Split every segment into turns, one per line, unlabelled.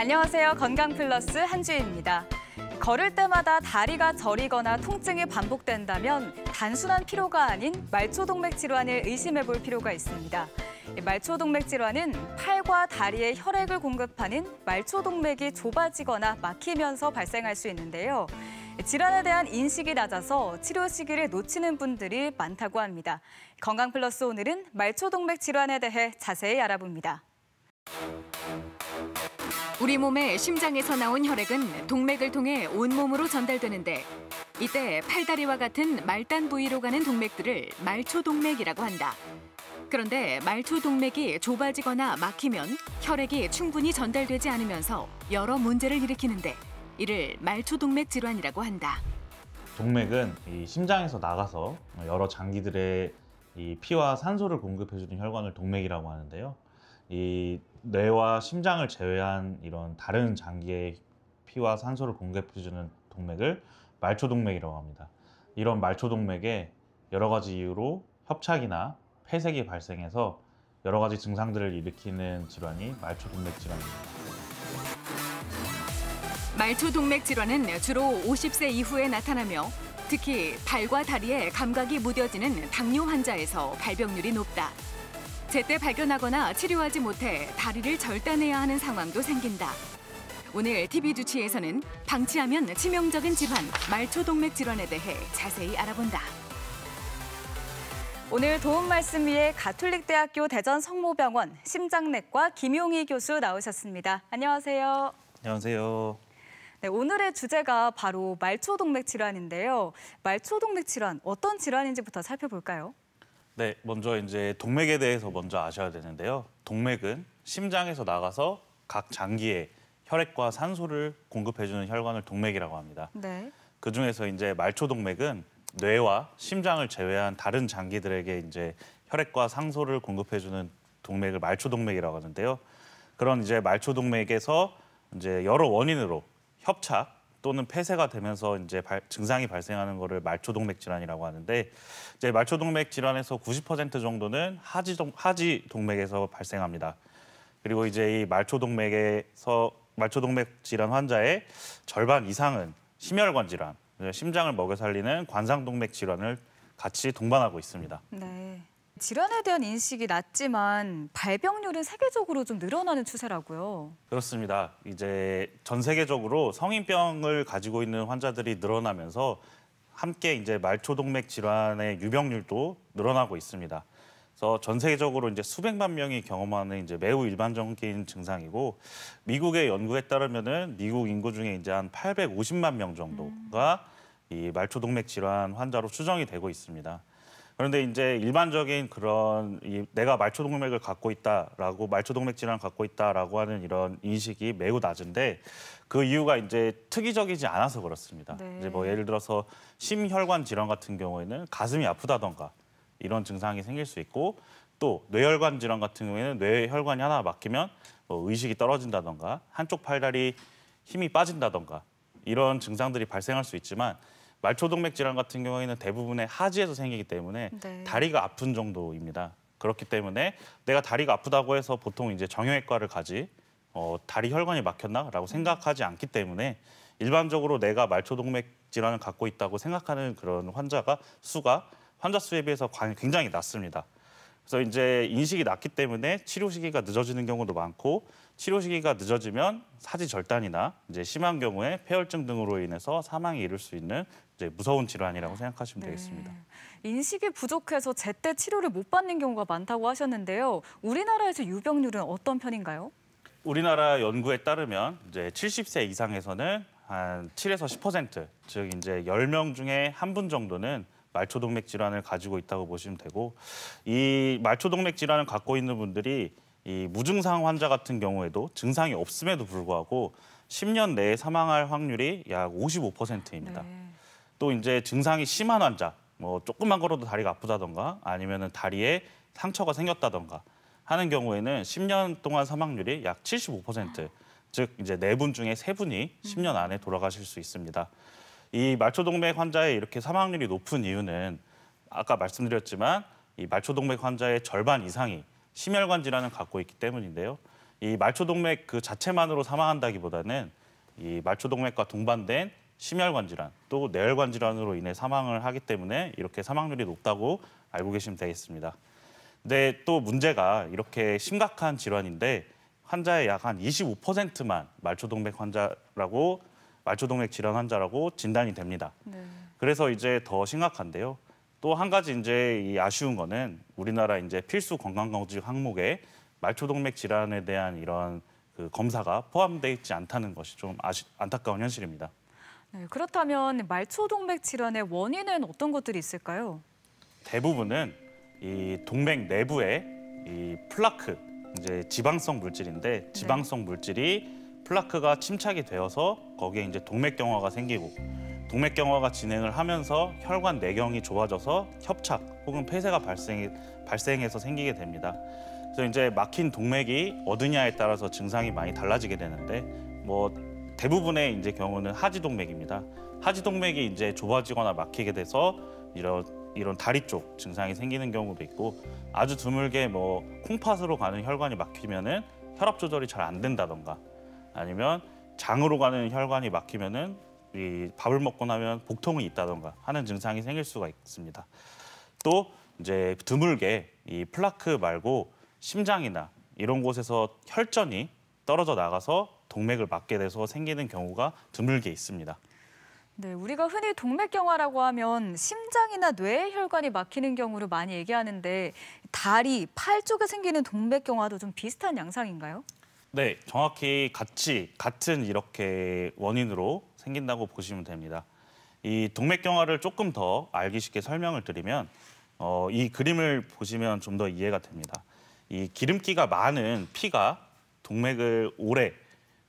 안녕하세요. 건강플러스 한주희입니다. 걸을 때마다 다리가 저리거나 통증이 반복된다면 단순한 피로가 아닌 말초동맥 질환을 의심해 볼 필요가 있습니다. 말초동맥 질환은 팔과 다리에 혈액을 공급하는 말초동맥이 좁아지거나 막히면서 발생할 수 있는데요. 질환에 대한 인식이 낮아서 치료 시기를 놓치는 분들이 많다고 합니다. 건강플러스 오늘은 말초동맥 질환에 대해 자세히 알아봅니다.
우리 몸의 심장에서 나온 혈액은 동맥을 통해 온몸으로 전달되는데 이때 팔다리와 같은 말단 부위로 가는 동맥들을 말초동맥이라고 한다. 그런데 말초동맥이 좁아지거나 막히면 혈액이 충분히 전달되지 않으면서 여러 문제를 일으키는데 이를 말초동맥 질환이라고 한다.
동맥은 이 심장에서 나가서 여러 장기들의 이 피와 산소를 공급해주는 혈관을 동맥이라고 하는데요. 이 뇌와 심장을 제외한 이런 다른 장기의 피와 산소를 공급해주는 동맥을 말초동맥이라고 합니다. 이런 말초동맥에 여러 가지 이유로 협착이나 폐색이 발생해서 여러 가지 증상들을 일으키는 질환이 말초동맥 질환입니다.
말초동맥 질환은 주로 50세 이후에 나타나며 특히 발과 다리에 감각이 무뎌지는 당뇨 환자에서 발병률이 높다. 제때 발견하거나 치료하지 못해 다리를 절단해야 하는 상황도 생긴다. 오늘 TV주치에서는 방치하면 치명적인 질환, 말초동맥 질환에 대해 자세히 알아본다.
오늘 도움 말씀 위해 가톨릭대학교 대전성모병원 심장내과 김용희 교수 나오셨습니다. 안녕하세요.
안녕하세요.
네, 오늘의 주제가 바로 말초동맥 질환인데요. 말초동맥 질환, 어떤 질환인지부터 살펴볼까요?
네, 먼저 이제 동맥에 대해서 먼저 아셔야 되는데요. 동맥은 심장에서 나가서 각 장기에 혈액과 산소를 공급해주는 혈관을 동맥이라고 합니다.
네.
그중에서 이제 말초동맥은 뇌와 심장을 제외한 다른 장기들에게 이제 혈액과 산소를 공급해주는 동맥을 말초동맥이라고 하는데요. 그런 이제 말초동맥에서 이제 여러 원인으로 협착 또는 폐쇄가 되면서 이제 증상이 발생하는 거를 말초동맥 질환이라고 하는데 이제 말초동맥 질환에서 90% 정도는 하지 동맥에서 발생합니다. 그리고 이제 이 말초동맥 질환 환자의 절반 이상은 심혈관 질환, 심장을 먹여 살리는 관상동맥 질환을 같이 동반하고 있습니다.
네. 질환에 대한 인식이 낮지만 발병률은 세계적으로 좀 늘어나는 추세라고요.
그렇습니다. 이제 전 세계적으로 성인병을 가지고 있는 환자들이 늘어나면서 함께 이제 말초동맥 질환의 유병률도 늘어나고 있습니다. 그래서 전 세계적으로 이제 수백만 명이 경험하는 이제 매우 일반적인 증상이고 미국의 연구에 따르면은 미국 인구 중에 이제 한 850만 명 정도가 이 말초동맥 질환 환자로 추정이 되고 있습니다. 그런데 이제 일반적인 그런 내가 말초동맥을 갖고 있다라고 말초동맥 질환을 갖고 있다라고 하는 이런 인식이 매우 낮은데 그 이유가 이제 특이적이지 않아서 그렇습니다.
네.
이제 뭐 예를 들어서 심혈관 질환 같은 경우에는 가슴이 아프다던가 이런 증상이 생길 수 있고 또 뇌혈관 질환 같은 경우에는 뇌혈관이 하나 막히면 뭐 의식이 떨어진다던가 한쪽 팔다리 힘이 빠진다던가 이런 증상들이 발생할 수 있지만 말초동맥 질환 같은 경우에는 대부분의 하지에서 생기기 때문에
네.
다리가 아픈 정도입니다. 그렇기 때문에 내가 다리가 아프다고 해서 보통 이제 정형외과를 가지 다리 혈관이 막혔나라고 생각하지 않기 때문에 일반적으로 내가 말초동맥 질환을 갖고 있다고 생각하는 그런 수가 환자 수에 비해서 굉장히 낮습니다. 그래서 이제 인식이 낮기 때문에 치료 시기가 늦어지는 경우도 많고 치료 시기가 늦어지면 사지 절단이나 이제 심한 경우에 폐혈증 등으로 인해서 사망에 이를 수 있는 이제 무서운 질환이라고 생각하시면
네.
되겠습니다.
인식이 부족해서 제때 치료를 못 받는 경우가 많다고 하셨는데요. 우리나라에서 유병률은 어떤 편인가요?
우리나라 연구에 따르면 이제 70세 이상에서는 한 7에서 10%, 즉 이제 10명 중에 한 분 정도는 말초동맥 질환을 가지고 있다고 보시면 되고 이 말초동맥 질환을 갖고 있는 분들이 이 무증상 환자 같은 경우에도 증상이 없음에도 불구하고 10년 내에 사망할 확률이 약 55%입니다.
네.
또 이제 증상이 심한 환자, 뭐 조금만 걸어도 다리가 아프다던가 아니면은 다리에 상처가 생겼다던가 하는 경우에는 10년 동안 사망률이 약 75%, 즉 이제 4분 중에 3분이 10년 안에 돌아가실 수 있습니다. 이 말초동맥 환자의 이렇게 사망률이 높은 이유는 아까 말씀드렸지만 이 말초동맥 환자의 절반 이상이 심혈관 질환을 갖고 있기 때문인데요. 이 말초동맥 그 자체만으로 사망한다기보다는 이 말초동맥과 동반된 심혈관 질환 또 뇌혈관 질환으로 인해 사망을 하기 때문에 이렇게 사망률이 높다고 알고 계시면 되겠습니다. 근데 또 문제가 이렇게 심각한 질환인데 환자의 약 한 25%만 말초동맥 질환 환자라고 진단이 됩니다.
네.
그래서 이제 더 심각한데요. 또 한 가지 이제 이 아쉬운 거는 우리나라 이제 필수 건강검진 항목에 말초동맥 질환에 대한 이런 그 검사가 포함되어 있지 않다는 것이 좀 안타까운 현실입니다.
네, 그렇다면 말초동맥 질환의 원인은 어떤 것들이 있을까요?
대부분은 이 동맥 내부에 이 플라크, 이제 지방성 물질인데 지방성 물질이 플라크가 침착이 되어서 거기에 이제 동맥경화가 생기고 동맥경화가 진행을 하면서 혈관 내경이 좁아져서 협착 혹은 폐쇄가 발생해서 생기게 됩니다. 그래서 이제 막힌 동맥이 어디냐에 따라서 증상이 많이 달라지게 되는데 뭐 대부분의 이제 경우는 하지동맥입니다. 하지동맥이 이제 좁아지거나 막히게 돼서 이런 다리 쪽 증상이 생기는 경우도 있고 아주 드물게 뭐 콩팥으로 가는 혈관이 막히면은 혈압 조절이 잘 안 된다던가 아니면 장으로 가는 혈관이 막히면은 이 밥을 먹고 나면 복통이 있다던가 하는 증상이 생길 수가 있습니다. 또 이제 드물게 이 플라크 말고 심장이나 이런 곳에서 혈전이 떨어져 나가서 동맥을 막게 돼서 생기는 경우가 드물게 있습니다.
네, 우리가 흔히 동맥경화라고 하면 심장이나 뇌의 혈관이 막히는 경우를 많이 얘기하는데 다리, 팔 쪽에 생기는 동맥경화도 좀 비슷한 양상인가요?
네, 정확히 같은 이렇게 원인으로 생긴다고 보시면 됩니다. 이 동맥경화를 조금 더 알기 쉽게 설명을 드리면 이 그림을 보시면 좀 더 이해가 됩니다. 이 기름기가 많은 피가 동맥을 오래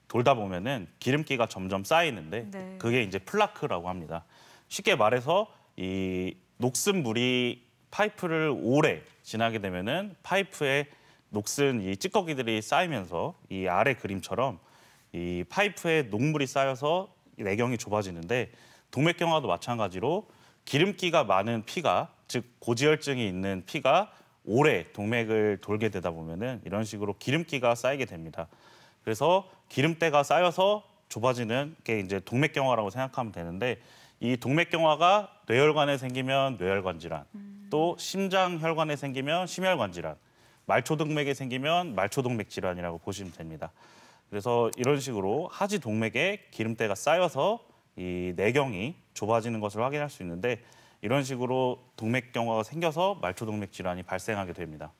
돌다 보면은 기름기가 점점 쌓이는데
네.
그게 이제 플라크라고 합니다. 쉽게 말해서 이 녹슨 물이 파이프를 오래 지나게 되면은 파이프에 녹슨 이 찌꺼기들이 쌓이면서 이 아래 그림처럼 이 파이프에 녹물이 쌓여서 내경이 좁아지는데 동맥경화도 마찬가지로 기름기가 많은 피가 즉 고지혈증이 있는 피가 오래 동맥을 돌게 되다 보면은 이런 식으로 기름기가 쌓이게 됩니다. 그래서 기름때가 쌓여서 좁아지는 게 이제 동맥경화라고 생각하면 되는데 이 동맥경화가 뇌혈관에 생기면 뇌혈관 질환, 또 심장 혈관에 생기면 심혈관 질환, 말초동맥에 생기면 말초동맥 질환이라고 보시면 됩니다. 그래서 이런 식으로 하지 동맥에 기름때가 쌓여서 이 내경이 좁아지는 것을 확인할 수 있는데 이런 식으로 동맥경화가 생겨서 말초동맥 질환이 발생하게 됩니다.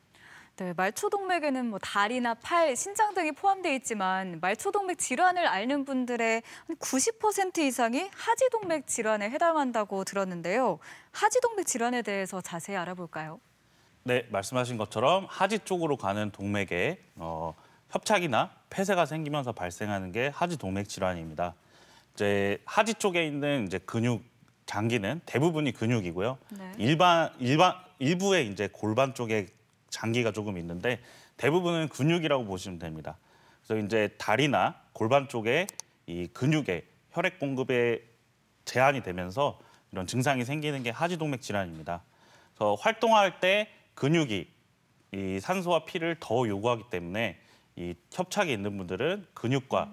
네, 말초동맥에는 뭐 다리나 팔, 신장 등이 포함되어 있지만 말초동맥 질환을 앓는 분들의 한 90% 이상이 하지동맥 질환에 해당한다고 들었는데요. 하지동맥 질환에 대해서 자세히 알아볼까요?
네, 말씀하신 것처럼 하지 쪽으로 가는 동맥에 협착이나 폐쇄가 생기면서 발생하는 게 하지동맥 질환입니다. 이제 하지 쪽에 있는 이제 근육 장기는 대부분이 근육이고요.
네.
일부의 이제 골반 쪽에 장기가 조금 있는데 대부분은 근육이라고 보시면 됩니다. 그래서 이제 다리나 골반 쪽에 이 근육에 혈액 공급에 제한이 되면서 이런 증상이 생기는 게 하지동맥 질환입니다. 그래서 활동할 때 근육이 이 산소와 피를 더 요구하기 때문에 이 협착이 있는 분들은 근육과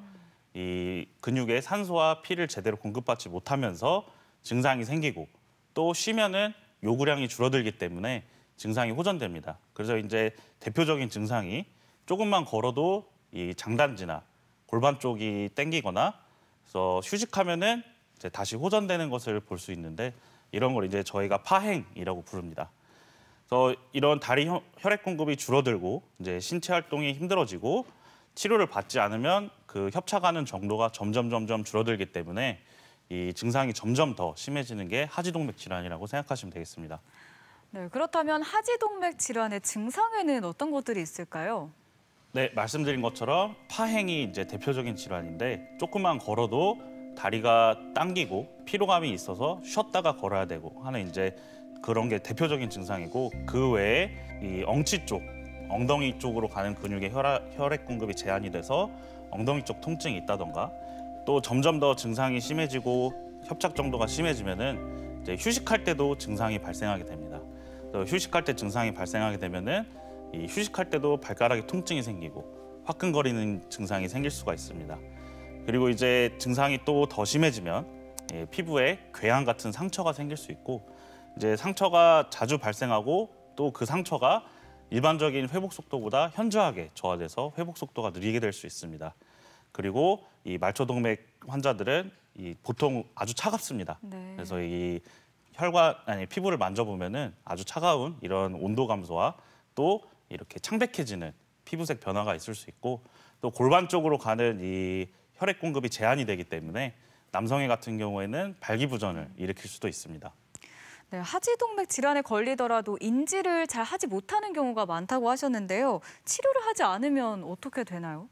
이 근육에 산소와 피를 제대로 공급받지 못하면서 증상이 생기고 또 쉬면은 요구량이 줄어들기 때문에 증상이 호전됩니다. 그래서 이제 대표적인 증상이 조금만 걸어도 이 장단지나 골반 쪽이 땡기거나 그래서 휴식하면은 이제 다시 호전되는 것을 볼 수 있는데 이런 걸 이제 저희가 파행이라고 부릅니다. 그래서 이런 다리 혈액 공급이 줄어들고 이제 신체 활동이 힘들어지고 치료를 받지 않으면 그 협착하는 정도가 점점 줄어들기 때문에 이 증상이 점점 더 심해지는 게 하지동맥 질환이라고 생각하시면 되겠습니다.
네, 그렇다면 하지동맥 질환의 증상에는 어떤 것들이 있을까요?
네, 말씀드린 것처럼 파행이 이제 대표적인 질환인데 조금만 걸어도 다리가 당기고 피로감이 있어서 쉬었다가 걸어야 되고 하는 이제 그런 게 대표적인 증상이고 그 외에 이 엉치 쪽, 엉덩이 쪽으로 가는 근육의 혈액 공급이 제한이 돼서 엉덩이 쪽 통증이 있다던가 또 점점 더 증상이 심해지고 협착 정도가 심해지면은 이제 휴식할 때도 증상이 발생하게 됩니다. 휴식할 때 증상이 발생하게 되면은 이 휴식할 때도 발가락에 통증이 생기고 화끈거리는 증상이 생길 수가 있습니다. 그리고 이제 증상이 또 더 심해지면 피부에 궤양 같은 상처가 생길 수 있고 이제 상처가 자주 발생하고 또 그 상처가 일반적인 회복 속도보다 현저하게 저하돼서 회복 속도가 느리게 될 수 있습니다. 그리고 이 말초동맥 환자들은 보통 아주 차갑습니다.
네.
그래서 이 피부를 만져보면은 아주 차가운 이런 온도 감소와 또 이렇게 창백해지는 피부색 변화가 있을 수 있고 또 골반 쪽으로 가는 이 혈액 공급이 제한이 되기 때문에 남성애 같은 경우에는 발기부전을 일으킬 수도 있습니다.
네, 하지동맥 질환에 걸리더라도 인지를 잘 하지 못하는 경우가 많다고 하셨는데요. 치료를 하지 않으면 어떻게 되나요?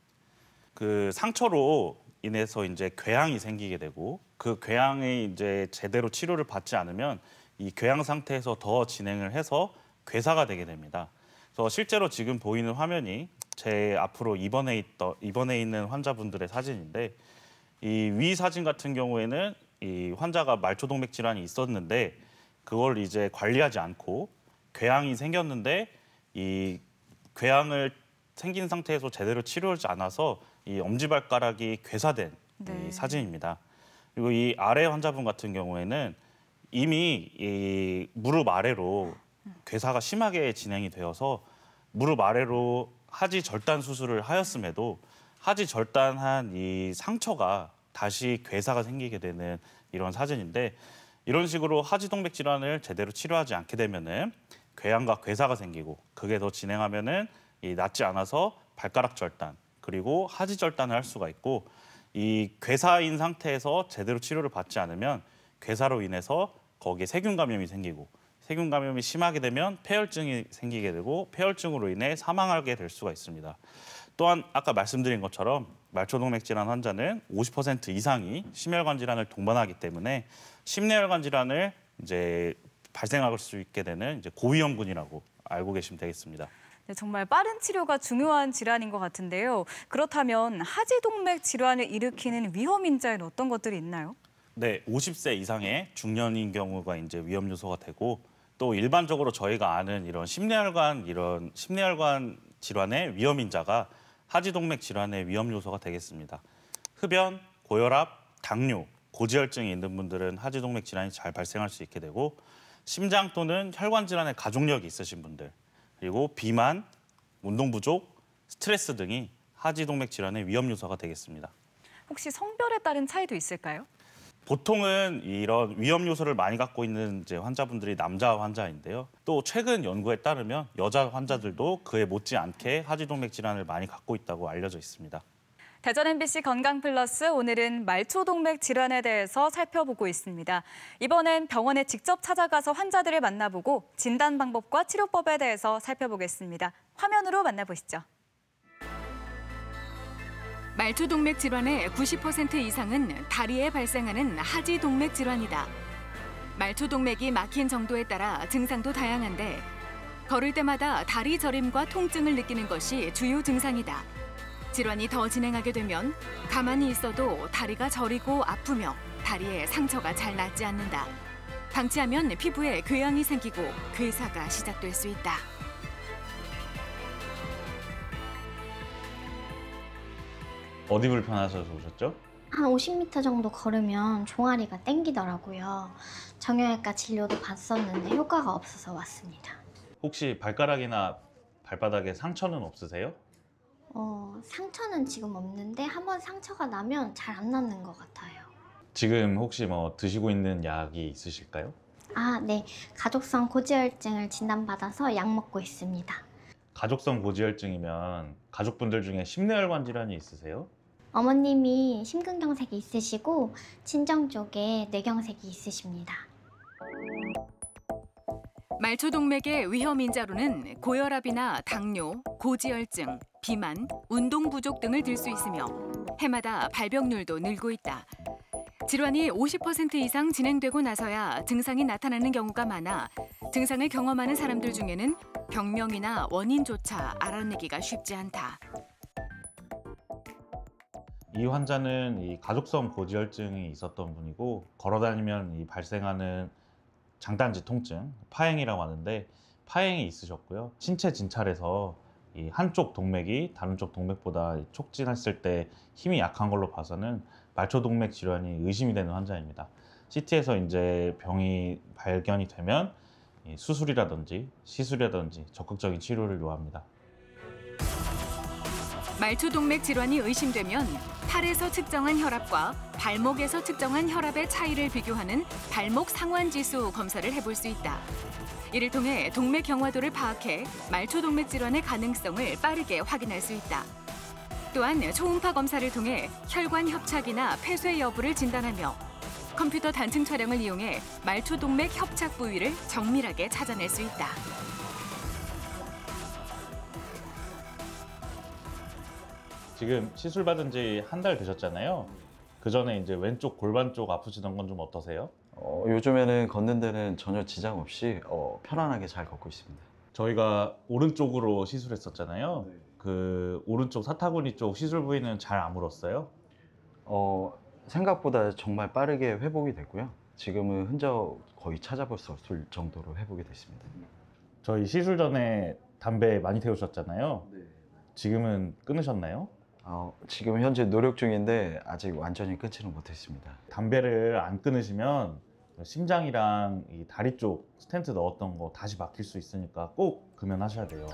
그 상처로 인해서 이제 궤양이 생기게 되고 그 궤양이 이제 제대로 치료를 받지 않으면 이 궤양 상태에서 더 진행을 해서 괴사가 되게 됩니다. 그래서 실제로 지금 보이는 화면이 제 앞으로 입원해 있는 환자분들의 사진인데 이 위 사진 같은 경우에는 이 환자가 말초동맥 질환이 있었는데 그걸 이제 관리하지 않고 궤양이 생겼는데 이 궤양을 생긴 상태에서 제대로 치료하지 않아서 이 엄지발가락이 괴사된
네.
이 사진입니다. 그리고 이 아래 환자분 같은 경우에는 이미 이 무릎 아래로 괴사가 심하게 진행이 되어서 무릎 아래로 하지 절단 수술을 하였음에도 하지 절단한 이 상처가 다시 괴사가 생기게 되는 이런 사진인데 이런 식으로 하지동맥 질환을 제대로 치료하지 않게 되면은 궤양과 괴사가 생기고 그게 더 진행하면은 낫지 않아서 발가락 절단 그리고 하지 절단을 할 수가 있고 이 괴사인 상태에서 제대로 치료를 받지 않으면 괴사로 인해서 거기에 세균 감염이 생기고 세균 감염이 심하게 되면 폐혈증이 생기게 되고 폐혈증으로 인해 사망하게 될 수가 있습니다. 또한 아까 말씀드린 것처럼 말초동맥 질환 환자는 50% 이상이 심혈관 질환을 동반하기 때문에 심내혈관 질환을 이제 발생할 수 있게 되는 이제 고위험군이라고 알고 계시면 되겠습니다.
네, 정말 빠른 치료가 중요한 질환인 것 같은데요. 그렇다면 하지동맥 질환을 일으키는 위험 인자에는 어떤 것들이 있나요?
네, 50세 이상의 중년인 경우가 이제 위험 요소가 되고 또 일반적으로 저희가 아는 이런 심내혈관 질환의 위험 인자가 하지동맥 질환의 위험 요소가 되겠습니다. 흡연, 고혈압, 당뇨, 고지혈증이 있는 분들은 하지동맥 질환이 잘 발생할 수 있게 되고 심장 또는 혈관 질환의 가족력이 있으신 분들 그리고 비만, 운동 부족, 스트레스 등이 하지동맥 질환의 위험 요소가 되겠습니다.
혹시 성별에 따른 차이도 있을까요?
보통은 이런 위험 요소를 많이 갖고 있는 이제 환자분들이 남자 환자인데요. 또 최근 연구에 따르면 여자 환자들도 그에 못지않게 하지동맥 질환을 많이 갖고 있다고 알려져 있습니다.
대전 MBC 건강플러스 오늘은 말초동맥 질환에 대해서 살펴보고 있습니다. 이번엔 병원에 직접 찾아가서 환자들을 만나보고 진단 방법과 치료법에 대해서 살펴보겠습니다. 화면으로 만나보시죠.
말초동맥 질환의 90% 이상은 다리에 발생하는 하지동맥 질환이다. 말초동맥이 막힌 정도에 따라 증상도 다양한데 걸을 때마다 다리 저림과 통증을 느끼는 것이 주요 증상이다. 질환이 더 진행하게 되면 가만히 있어도 다리가 저리고 아프며 다리에 상처가 잘 낫지 않는다. 방치하면 피부에 궤양이 생기고 괴사가 시작될 수 있다.
어디 불편하셔서 오셨죠?
한 50m 정도 걸으면 종아리가 땡기더라고요. 정형외과 진료도 받았었는데 효과가 없어서 왔습니다.
혹시 발가락이나 발바닥에 상처는 없으세요?
상처는 지금 없는데 한번 상처가 나면 잘 안 낫는 것 같아요.
지금 혹시 뭐 드시고 있는 약이 있으실까요?
네. 가족성 고지혈증을 진단받아서 약 먹고 있습니다.
가족성 고지혈증이면 가족분들 중에 심내혈관 질환이 있으세요?
어머님이 심근경색이 있으시고 친정 쪽에 뇌경색이 있으십니다.
말초동맥의 위험 인자로는 고혈압이나 당뇨, 고지혈증, 비만, 운동 부족 등을 들 수 있으며 해마다 발병률도 늘고 있다. 질환이 50% 이상 진행되고 나서야 증상이 나타나는 경우가 많아 증상을 경험하는 사람들 중에는 병명이나 원인조차 알아내기가 쉽지 않다.
이 환자는 이 가족성 고지혈증이 있었던 분이고 걸어다니면 이 발생하는 장단지 통증, 파행이라고 하는데 파행이 있으셨고요. 신체 진찰에서 이 한쪽 동맥이 다른 쪽 동맥보다 촉진했을 때 힘이 약한 걸로 봐서는 말초동맥 질환이 의심이 되는 환자입니다. CT에서 이제 병이 발견이 되면 이 수술이라든지 시술이라든지 적극적인 치료를 요합니다.
말초동맥 질환이 의심되면 팔에서 측정한 혈압과 발목에서 측정한 혈압의 차이를 비교하는 발목 상환지수 검사를 해볼 수 있다. 이를 통해 동맥 경화도를 파악해 말초동맥 질환의 가능성을 빠르게 확인할 수 있다. 또한 초음파 검사를 통해 혈관 협착이나 폐쇄 여부를 진단하며 컴퓨터 단층 촬영을 이용해 말초동맥 협착 부위를 정밀하게 찾아낼 수 있다.
지금 시술 받은 지 한 달 되셨잖아요. 그 전에 이제 왼쪽 골반 쪽 아프시던 건 좀 어떠세요?
요즘에는 걷는 데는 전혀 지장 없이 편안하게 잘 걷고 있습니다.
저희가 오른쪽으로 시술했었잖아요. 그 오른쪽 사타구니 쪽 시술 부위는 잘 아물었어요.
생각보다 정말 빠르게 회복이 됐고요. 지금은 흔적 거의 찾아볼 수 없을 정도로 회복이 됐습니다.
저희 시술 전에 담배 많이 태우셨잖아요. 지금은 끊으셨나요?
지금 현재 노력 중인데 아직 완전히 끊지는 못했습니다.
담배를 안 끊으시면 심장이랑 이 다리 쪽 스텐트 넣었던 거 다시 막힐 수 있으니까 꼭 금연하셔야 돼요.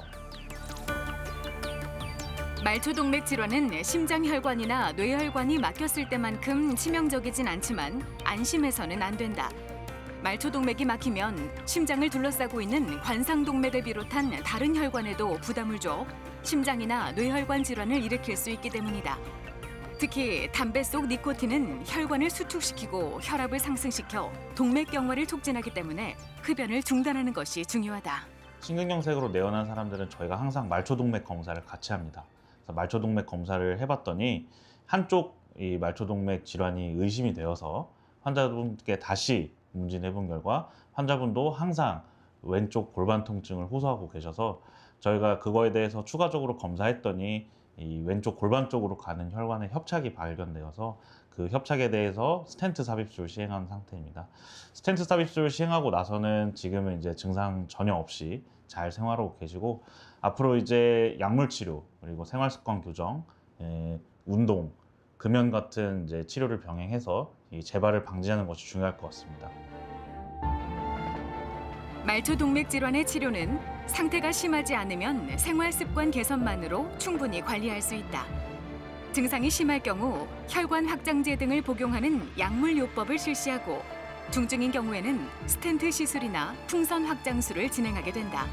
말초동맥 질환은 심장혈관이나 뇌혈관이 막혔을 때만큼 치명적이진 않지만 안심해서는 안 된다. 말초동맥이 막히면 심장을 둘러싸고 있는 관상동맥을 비롯한 다른 혈관에도 부담을 줘 심장이나 뇌혈관 질환을 일으킬 수 있기 때문이다. 특히 담배 속 니코틴은 혈관을 수축시키고 혈압을 상승시켜 동맥 경화를 촉진하기 때문에 흡연을 중단하는 것이 중요하다.
심근경색으로 내원한 사람들은 저희가 항상 말초동맥 검사를 같이 합니다. 그래서 말초동맥 검사를 해봤더니 한쪽 이 말초동맥 질환이 의심이 되어서 환자분께 다시 문진해본 결과 환자분도 항상 왼쪽 골반 통증을 호소하고 계셔서 저희가 그거에 대해서 추가적으로 검사했더니 이 왼쪽 골반 쪽으로 가는 혈관의 협착이 발견되어서 그 협착에 대해서 스텐트 삽입술을 시행한 상태입니다. 스텐트 삽입술을 시행하고 나서는 지금은 이제 증상 전혀 없이 잘 생활하고 계시고 앞으로 이제 약물 치료 그리고 생활 습관 교정, 운동, 금연 같은 이제 치료를 병행해서 이 재발을 방지하는 것이 중요할 것 같습니다.
말초동맥 질환의 치료는 상태가 심하지 않으면 생활 습관 개선만으로 충분히 관리할 수 있다. 증상이 심할 경우 혈관 확장제 등을 복용하는 약물 요법을 실시하고 중증인 경우에는 스텐트 시술이나 풍선 확장술을 진행하게 된다.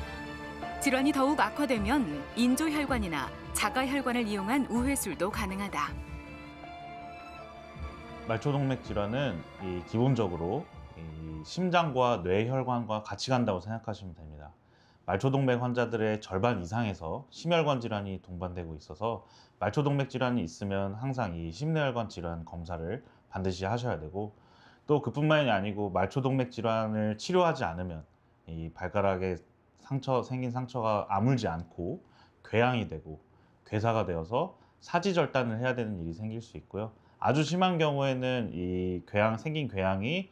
질환이 더욱 악화되면 인조혈관이나 자가혈관을 이용한 우회술도 가능하다.
말초동맥 질환은 기본적으로 심장과 뇌혈관과 같이 간다고 생각하시면 됩니다. 말초동맥 환자들의 절반 이상에서 심혈관 질환이 동반되고 있어서 말초동맥 질환이 있으면 항상 이 심뇌혈관 질환 검사를 반드시 하셔야 되고 또 그뿐만이 아니고 말초동맥 질환을 치료하지 않으면 이 발가락에 생긴 상처가 아물지 않고 궤양이 되고 괴사가 되어서 사지절단을 해야 되는 일이 생길 수 있고요. 아주 심한 경우에는 이 생긴 궤양이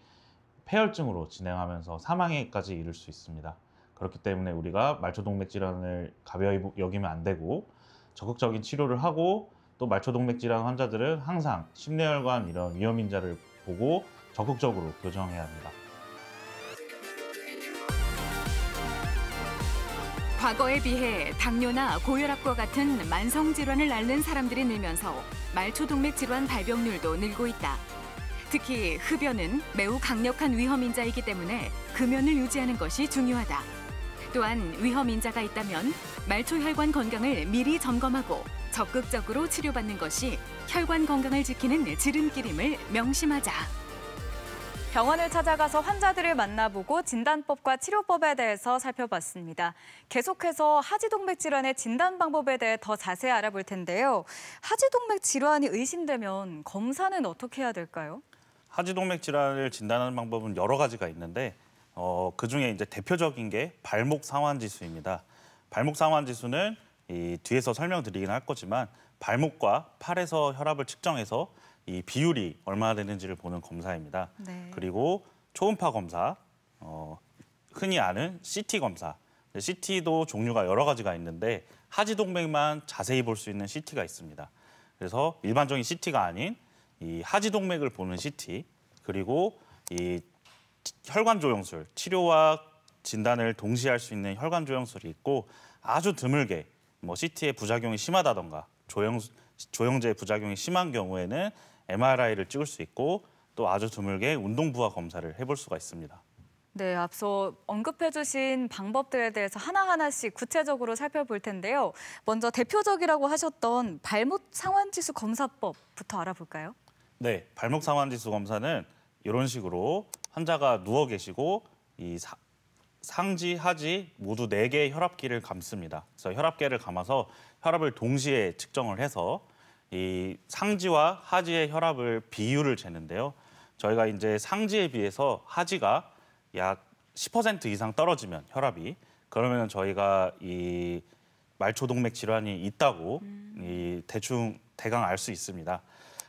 폐혈증으로 진행하면서 사망에까지 이를 수 있습니다. 그렇기 때문에 우리가 말초동맥 질환을 가벼이 여기면 안 되고 적극적인 치료를 하고 또 말초동맥 질환 환자들은 항상 심뇌혈관 이런 위험인자를 보고 적극적으로 교정해야 합니다.
과거에 비해 당뇨나 고혈압과 같은 만성 질환을 앓는 사람들이 늘면서 말초동맥 질환 발병률도 늘고 있다. 특히 흡연은 매우 강력한 위험인자이기 때문에 금연을 유지하는 것이 중요하다. 또한 위험인자가 있다면 말초혈관 건강을 미리 점검하고 적극적으로 치료받는 것이 혈관 건강을 지키는 지름길임을 명심하자.
병원을 찾아가서 환자들을 만나보고 진단법과 치료법에 대해서 살펴봤습니다. 계속해서 하지동맥 질환의 진단 방법에 대해 더 자세히 알아볼 텐데요. 하지동맥 질환이 의심되면 검사는 어떻게 해야 될까요?
하지동맥 질환을 진단하는 방법은 여러 가지가 있는데 그중에 이제 대표적인 게 발목 상환 지수입니다. 발목 상환 지수는 이 뒤에서 설명드리긴 할 거지만 발목과 팔에서 혈압을 측정해서 이 비율이 얼마나 되는지를 보는 검사입니다.
네.
그리고 초음파 검사, 흔히 아는 CT 검사. CT도 종류가 여러 가지가 있는데 하지동맥만 자세히 볼 수 있는 CT가 있습니다. 그래서 일반적인 CT가 아닌 이 하지동맥을 보는 CT, 그리고 이 혈관 조영술, 치료와 진단을 동시에 할 수 있는 혈관 조영술이 있고, 아주 드물게 뭐 CT의 부작용이 심하다던가 조영제의 부작용이 심한 경우에는 MRI를 찍을 수 있고, 또 아주 드물게 운동부하 검사를 해볼 수가 있습니다.
네, 앞서 언급해주신 방법들에 대해서 하나하나씩 구체적으로 살펴볼 텐데요. 먼저 대표적이라고 하셨던 발목 상완지수 검사법부터 알아볼까요?
네, 발목 상완지수 검사는 이런 식으로 환자가 누워 계시고 이 상지, 하지 모두 4개의 혈압기를 감습니다. 그래서 혈압계를 감아서 혈압을 동시에 측정을 해서 이 상지와 하지의 혈압을 비율을 재는데요. 저희가 이제 상지에 비해서 하지가 약 10% 이상 떨어지면 혈압이, 그러면 저희가 이 말초동맥 질환이 있다고 이 대강 알 수 있습니다.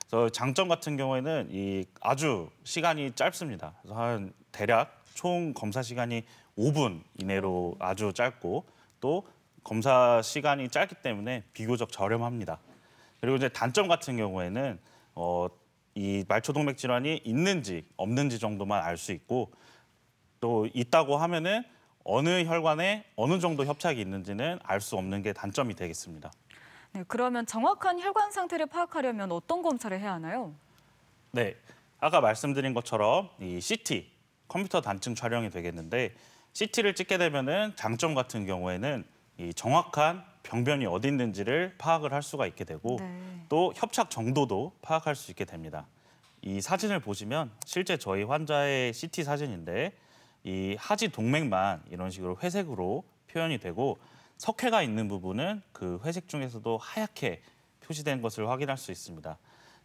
그래서 장점 같은 경우에는 이 아주 시간이 짧습니다. 그래서 한 대략 총 검사 시간이 5분 이내로 아주 짧고, 또 검사 시간이 짧기 때문에 비교적 저렴합니다. 그리고 이제 단점 같은 경우에는 이 말초동맥 질환이 있는지 없는지 정도만 알 수 있고, 또 있다고 하면은 어느 혈관에 어느 정도 협착이 있는지는 알 수 없는 게 단점이 되겠습니다.
네, 그러면 정확한 혈관 상태를 파악하려면 어떤 검사를 해야 하나요?
네, 아까 말씀드린 것처럼 이 CT, 컴퓨터 단층 촬영이 되겠는데, CT를 찍게 되면은 장점 같은 경우에는 이 정확한 병변이 어디 있는지를 파악을 할 수가 있게 되고,
네.
또 협착 정도도 파악할 수 있게 됩니다. 이 사진을 보시면 실제 저희 환자의 CT 사진인데, 이 하지 동맥만 이런 식으로 회색으로 표현이 되고, 석회가 있는 부분은 그 회색 중에서도 하얗게 표시된 것을 확인할 수 있습니다.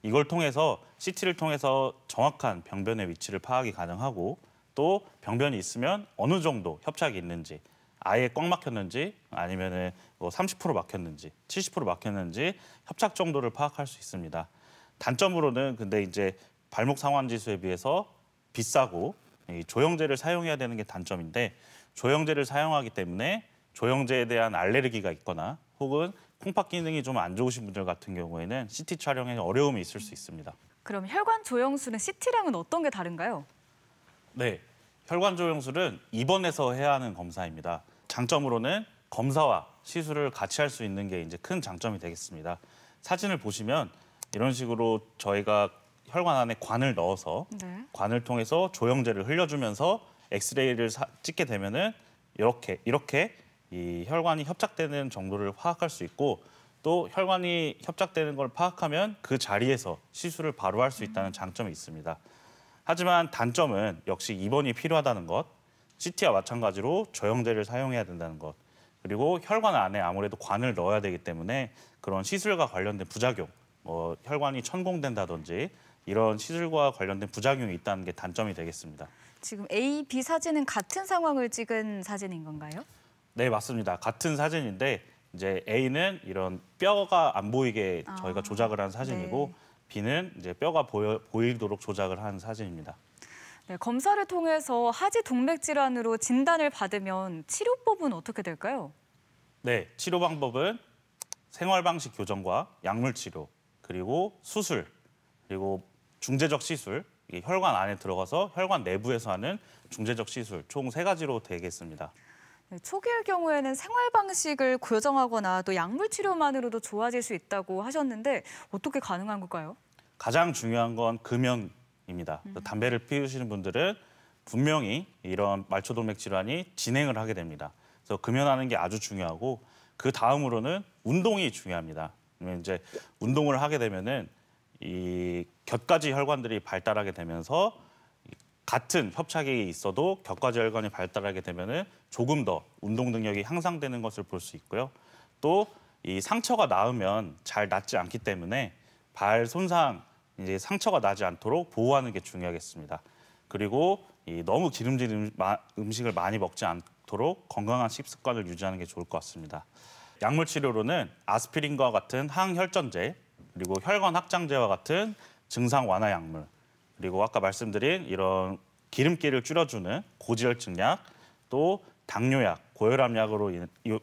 이걸 통해서 CT를 통해서 정확한 병변의 위치를 파악이 가능하고, 또 병변이 있으면 어느 정도 협착이 있는지, 아예 꽉 막혔는지 아니면은 30% 막혔는지 70% 막혔는지 협착 정도를 파악할 수 있습니다. 단점으로는 근데 이제 발목 상완 지수에 비해서 비싸고 이 조영제를 사용해야 되는 게 단점인데, 조영제를 사용하기 때문에 조영제에 대한 알레르기가 있거나 혹은 콩팥 기능이 좀 안 좋으신 분들 같은 경우에는 CT 촬영에 어려움이 있을 수 있습니다.
그럼 혈관 조영술은 CT랑은 어떤 게 다른가요?
네, 혈관 조영술은 입원해서 해야 하는 검사입니다. 장점으로는 검사와 시술을 같이 할 수 있는 게 이제 큰 장점이 되겠습니다. 사진을 보시면 이런 식으로 저희가 혈관 안에 관을 넣어서
네.
관을 통해서 조영제를 흘려주면서 엑스레이를 찍게 되면은 이렇게 이 혈관이 협착되는 정도를 파악할 수 있고, 또 혈관이 협착되는 걸 파악하면 그 자리에서 시술을 바로 할 수 있다는 장점이 있습니다. 하지만 단점은 역시 입원이 필요하다는 것, CT와 마찬가지로 조영제를 사용해야 된다는 것, 그리고 혈관 안에 아무래도 관을 넣어야 되기 때문에 그런 시술과 관련된 부작용, 혈관이 천공된다든지 이런 시술과 관련된 부작용이 있다는 게 단점이 되겠습니다.
지금 A, B 사진은 같은 상황을 찍은 사진인 건가요?
네, 맞습니다. 같은 사진인데 이제 A는 이런 뼈가 안 보이게 저희가 조작을 한 사진이고,
네.
B는 이제 뼈가 보이도록 조작을 한 사진입니다.
네, 검사를 통해서 하지 동맥 질환으로 진단을 받으면 치료법은 어떻게 될까요?
네, 치료 방법은 생활 방식 교정과 약물 치료, 그리고 수술, 그리고 중재적 시술, 이게 혈관 안에 들어가서 혈관 내부에서 하는 중재적 시술, 총 3가지로 되겠습니다.
네, 초기의 경우에는 생활 방식을 교정하거나 또 약물 치료만으로도 좋아질 수 있다고 하셨는데 어떻게 가능한 걸까요?
가장 중요한 건 금연입니다. 담배를 피우시는 분들은 분명히 이런 말초동맥 질환이 진행을 하게 됩니다. 그래서 금연하는 게 아주 중요하고, 그 다음으로는 운동이 중요합니다. 왜냐면 이제 운동을 하게 되면은 이 곁가지 혈관들이 발달하게 되면서 같은 협착이 있어도 곁가지 혈관이 발달하게 되면은 조금 더 운동 능력이 향상되는 것을 볼 수 있고요. 또 이 상처가 나으면 잘 낫지 않기 때문에 발 손상, 이제 상처가 나지 않도록 보호하는 게 중요하겠습니다. 그리고 이 너무 기름진 음식을 많이 먹지 않도록 건강한 식습관을 유지하는 게 좋을 것 같습니다. 약물 치료로는 아스피린과 같은 항혈전제, 그리고 혈관 확장제와 같은 증상 완화 약물, 그리고 아까 말씀드린 이런 기름기를 줄여주는 고지혈증 약, 또 당뇨약, 고혈압 약으로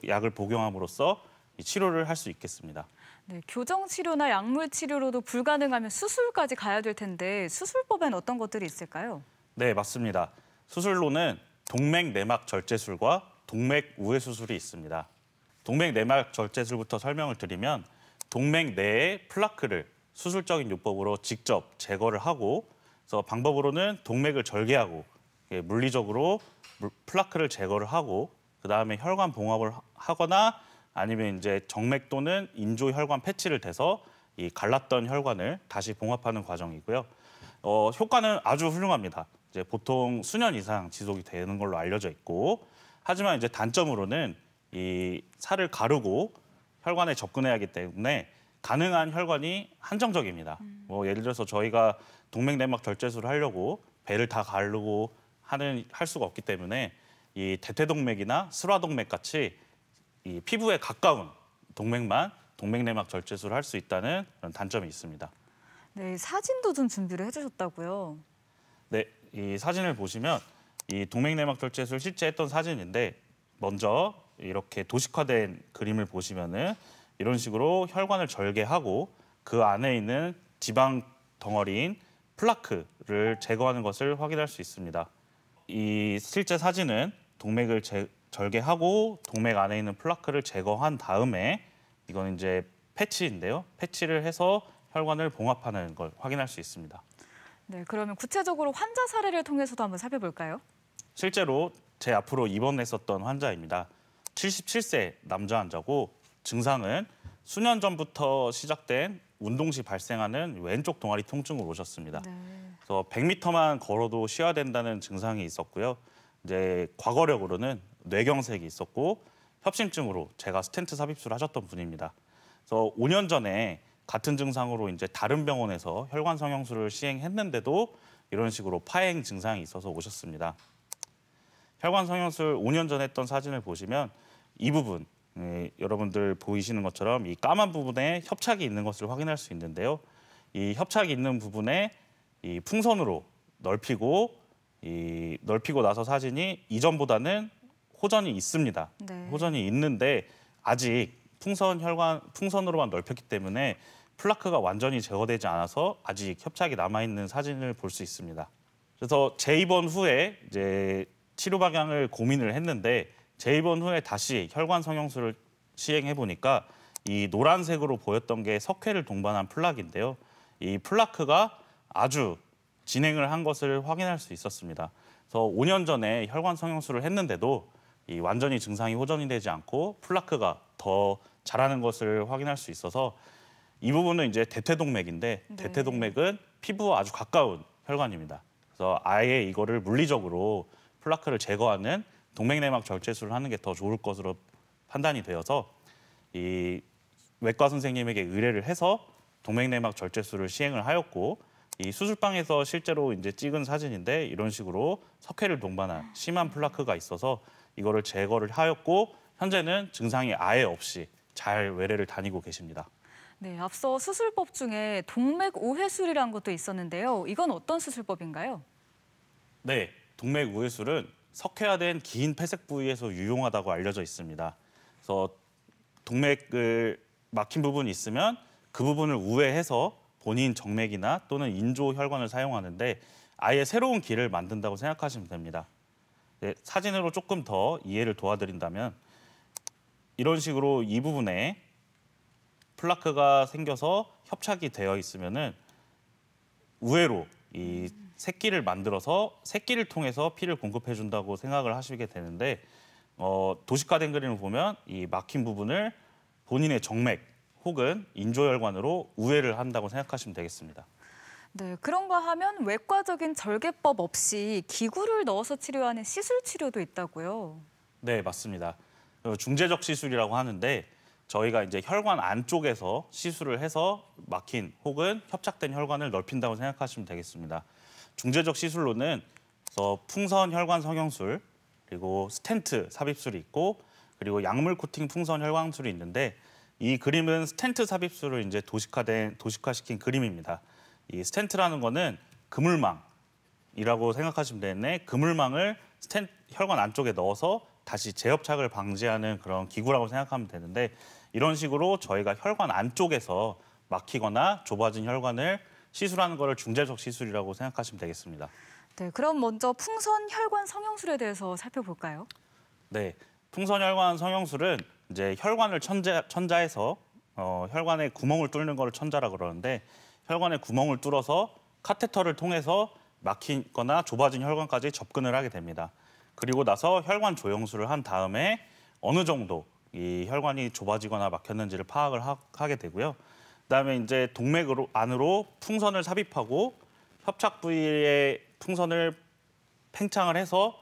약을 복용함으로써 이 치료를 할 수 있겠습니다.
네, 교정 치료나 약물 치료로도 불가능하면 수술까지 가야 될 텐데 수술법엔 어떤 것들이 있을까요?
네, 맞습니다. 수술로는 동맥 내막 절제술과 동맥 우회 수술이 있습니다. 동맥 내막 절제술부터 설명을 드리면 동맥 내의 플라크를 수술적인 요법으로 직접 제거를 하고, 그래서 방법으로는 동맥을 절개하고 물리적으로 플라크를 제거를 하고 그다음에 혈관 봉합을 하거나 아니면 이제 정맥 또는 인조 혈관 패치를 대서 이 갈랐던 혈관을 다시 봉합하는 과정이고요. 효과는 아주 훌륭합니다. 이제 보통 수년 이상 지속이 되는 걸로 알려져 있고, 하지만 이제 단점으로는 이 살을 가르고 혈관에 접근해야 하기 때문에 가능한 혈관이 한정적입니다. 뭐 예를 들어서 저희가 동맥내막 절제술을 하려고 배를 다 가르고 할 수가 없기 때문에 이 대퇴동맥이나 슬화동맥 같이 이 피부에 가까운 동맥만 동맥내막 절제술을 할 수 있다는 그런 단점이 있습니다.
네, 사진도 좀 준비를 해주셨다고요.
네, 이 사진을 보시면 이 동맥내막 절제술 실제 했던 사진인데, 먼저 이렇게 도식화된 그림을 보시면은 이런 식으로 혈관을 절개하고 그 안에 있는 지방 덩어리인 플라크를 제거하는 것을 확인할 수 있습니다. 이 실제 사진은 동맥을 절개하고 동맥 안에 있는 플라크를 제거한 다음에 이건 이제 패치인데요. 패치를 해서 혈관을 봉합하는 걸 확인할 수 있습니다.
네, 그러면 구체적으로 환자 사례를 통해서도 한번 살펴볼까요?
실제로 제 앞으로 입원했었던 환자입니다. 77세 남자 환자고 증상은 수년 전부터 시작된 운동 시 발생하는 왼쪽 동아리 통증으로 오셨습니다.
네.
그래서 100m만 걸어도 쉬어야 된다는 증상이 있었고요. 이제 과거력으로는 뇌경색이 있었고 협심증으로 제가 스텐트 삽입술을 하셨던 분입니다. 그래서 5년 전에 같은 증상으로 이제 다른 병원에서 혈관 성형술을 시행했는데도 이런 식으로 파행 증상이 있어서 오셨습니다. 혈관 성형술 5년 전에 했던 사진을 보시면 이 부분, 여러분들 보이시는 것처럼 이 까만 부분에 협착이 있는 것을 확인할 수 있는데요. 이 협착이 있는 부분에 이 풍선으로 넓히고 나서 사진이 이전보다는 호전이 있습니다.
네.
호전이 있는데 아직 풍선으로만 넓혔기 때문에 플라크가 완전히 제거되지 않아서 아직 협착이 남아있는 사진을 볼 수 있습니다. 그래서 재입원 후에 이제 치료 방향을 고민을 했는데 재입원 후에 다시 혈관 성형술을 시행해 보니까 이 노란색으로 보였던 게 석회를 동반한 플라크인데요. 이 플라크가 아주 진행을 한 것을 확인할 수 있었습니다. 그래서 5년 전에 혈관 성형술을 했는데도 이 완전히 증상이 호전이 되지 않고 플라크가 더 자라는 것을 확인할 수 있어서 이 부분은 이제 대퇴동맥인데
네.
대퇴동맥은 피부와 아주 가까운 혈관입니다. 그래서 아예 이거를 물리적으로 플라크를 제거하는 동맥내막 절제술을 하는 게 더 좋을 것으로 판단이 되어서 이 외과 선생님에게 의뢰를 해서 동맥내막 절제술을 시행을 하였고, 이 수술방에서 실제로 이제 찍은 사진인데 이런 식으로 석회를 동반한 심한 플라크가 있어서 이거를 제거를 하였고 현재는 증상이 아예 없이 잘 외래를 다니고 계십니다.
네, 앞서 수술법 중에 동맥 우회술이라는 것도 있었는데요. 이건 어떤 수술법인가요?
네, 동맥 우회술은 석회화된 긴 폐색 부위에서 유용하다고 알려져 있습니다. 그래서 동맥을 막힌 부분이 있으면 그 부분을 우회해서 본인 정맥이나 또는 인조 혈관을 사용하는데 아예 새로운 길을 만든다고 생각하시면 됩니다. 네, 사진으로 조금 더 이해를 도와드린다면 이런 식으로 이 부분에 플라크가 생겨서 협착이 되어 있으면은 우회로 이 새끼를 만들어서 새끼를 통해서 피를 공급해 준다고 생각을 하시게 되는데, 도식화된 그림을 보면 이 막힌 부분을 본인의 정맥 혹은 인조혈관으로 우회를 한다고 생각하시면 되겠습니다.
네, 그런가 하면 외과적인 절개법 없이 기구를 넣어서 치료하는 시술 치료도 있다고요.
네, 맞습니다. 중재적 시술이라고 하는데 저희가 이제 혈관 안쪽에서 시술을 해서 막힌 혹은 협착된 혈관을 넓힌다고 생각하시면 되겠습니다. 중재적 시술로는 풍선 혈관 성형술, 그리고 스텐트 삽입술이 있고, 그리고 약물 코팅 풍선 혈관술이 있는데 이 그림은 스텐트 삽입술을 이제 도식화시킨 그림입니다. 이 스텐트라는 거는 그물망이라고 생각하시면 되는데 그물망을 혈관 안쪽에 넣어서 다시 재협착을 방지하는 그런 기구라고 생각하면 되는데 이런 식으로 저희가 혈관 안쪽에서 막히거나 좁아진 혈관을 시술하는 것을 중재적 시술이라고 생각하시면 되겠습니다.
네, 그럼 먼저 풍선 혈관 성형술에 대해서 살펴볼까요?
네, 풍선혈관 성형술은 이제 혈관을 천자해서 혈관에 구멍을 뚫는 걸 천자라 그러는데 혈관에 구멍을 뚫어서 카테터를 통해서 막히거나 좁아진 혈관까지 접근을 하게 됩니다. 그리고 나서 혈관 조영술을 한 다음에 어느 정도 이 혈관이 좁아지거나 막혔는지를 파악을 하게 되고요. 그다음에 이제 동맥 안으로 풍선을 삽입하고 협착 부위에 풍선을 팽창을 해서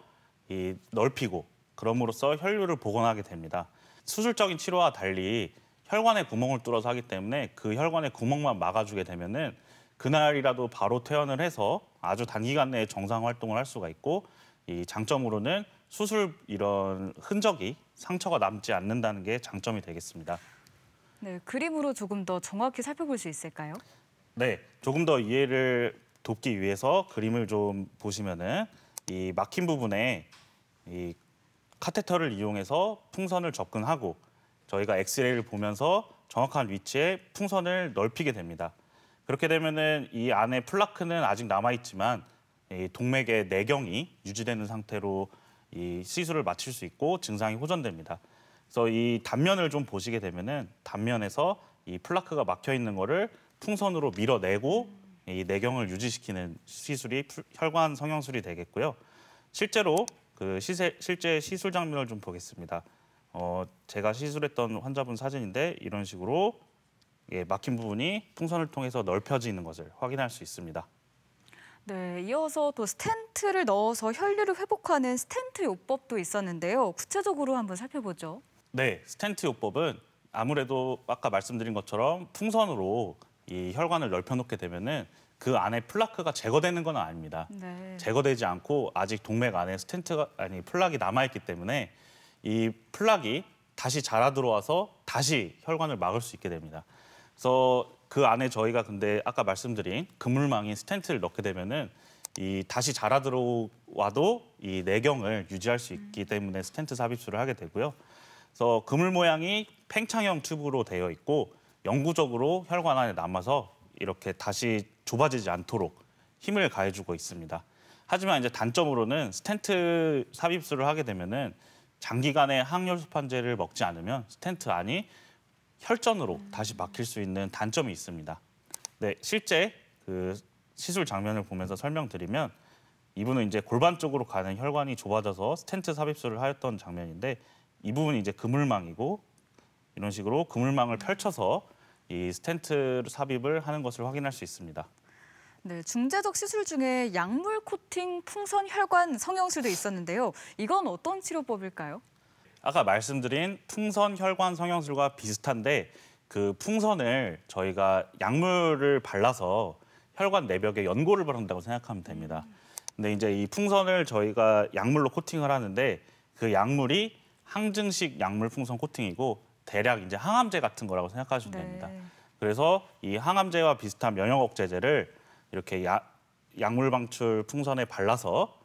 넓히고 그럼으로써 혈류를 복원하게 됩니다. 수술적인 치료와 달리 혈관에 구멍을 뚫어서 하기 때문에 그 혈관의 구멍만 막아주게 되면은 그날이라도 바로 퇴원을 해서 아주 단기간 내에 정상 활동을 할 수가 있고 이 장점으로는 수술 이런 흔적이 상처가 남지 않는다는 게 장점이 되겠습니다.
네, 그림으로 조금 더 정확히 살펴볼 수 있을까요?
네, 조금 더 이해를 돕기 위해서 그림을 좀 보시면은 이 막힌 부분에 이 카테터를 이용해서 풍선을 접근하고 저희가 엑스레이를 보면서 정확한 위치에 풍선을 넓히게 됩니다. 그렇게 되면은 이 안에 플라크는 아직 남아 있지만 이 동맥의 내경이 유지되는 상태로 이 시술을 마칠 수 있고 증상이 호전됩니다. 그래서 이 단면을 좀 보시게 되면은 단면에서 이 플라크가 막혀 있는 거를 풍선으로 밀어내고 이 내경을 유지시키는 시술이 혈관 성형술이 되겠고요. 실제로 실제 시술 장면을 좀 보겠습니다. 제가 시술했던 환자분 사진인데 이런 식으로 막힌 부분이 풍선을 통해서 넓혀지는 것을 확인할 수 있습니다.
네, 이어서 또 스텐트를 넣어서 혈류를 회복하는 스텐트 요법도 있었는데요. 구체적으로 한번 살펴보죠.
네, 스텐트 요법은 아무래도 아까 말씀드린 것처럼 풍선으로 이 혈관을 넓혀놓게 되면은 그 안에 플라크가 제거되는 건 아닙니다.
네.
제거되지 않고 아직 동맥 안에 플락이 남아있기 때문에 이 플락이 다시 자라 들어와서 다시 혈관을 막을 수 있게 됩니다. 그래서 그 안에 저희가 근데 아까 말씀드린 그물망인 스텐트를 넣게 되면은 이 다시 자라 들어와도 이 내경을 유지할 수 있기 때문에 스텐트 삽입술을 하게 되고요. 그래서 그물 모양이 팽창형 튜브로 되어 있고 영구적으로 혈관 안에 남아서 이렇게 다시 좁아지지 않도록 힘을 가해주고 있습니다. 하지만 이제 단점으로는 스텐트 삽입술을 하게 되면은 장기간의 항열소판제를 먹지 않으면 스텐트 안이 혈전으로 다시 막힐 수 있는 단점이 있습니다. 네, 실제 그 시술 장면을 보면서 설명드리면 이분은 이제 골반 쪽으로 가는 혈관이 좁아져서 스텐트 삽입술을 하였던 장면인데 이 부분이 이제 그물망이고 이런 식으로 그물망을 펼쳐서 이 스텐트 삽입을 하는 것을 확인할 수 있습니다.
네, 중재적 시술 중에 약물 코팅 풍선 혈관 성형술도 있었는데요. 이건 어떤 치료법일까요?
아까 말씀드린 풍선 혈관 성형술과 비슷한데 그 풍선을 저희가 약물을 발라서 혈관 내벽에 연고를 바른다고 생각하면 됩니다. 근데 이제 이 풍선을 저희가 약물로 코팅을 하는데 그 약물이 항증식 약물 풍선 코팅이고 대략 이제 항암제 같은 거라고 생각하시면 됩니다. 그래서 이 항암제와 비슷한 면역 억제제를 이렇게 약물 방출 풍선에 발라서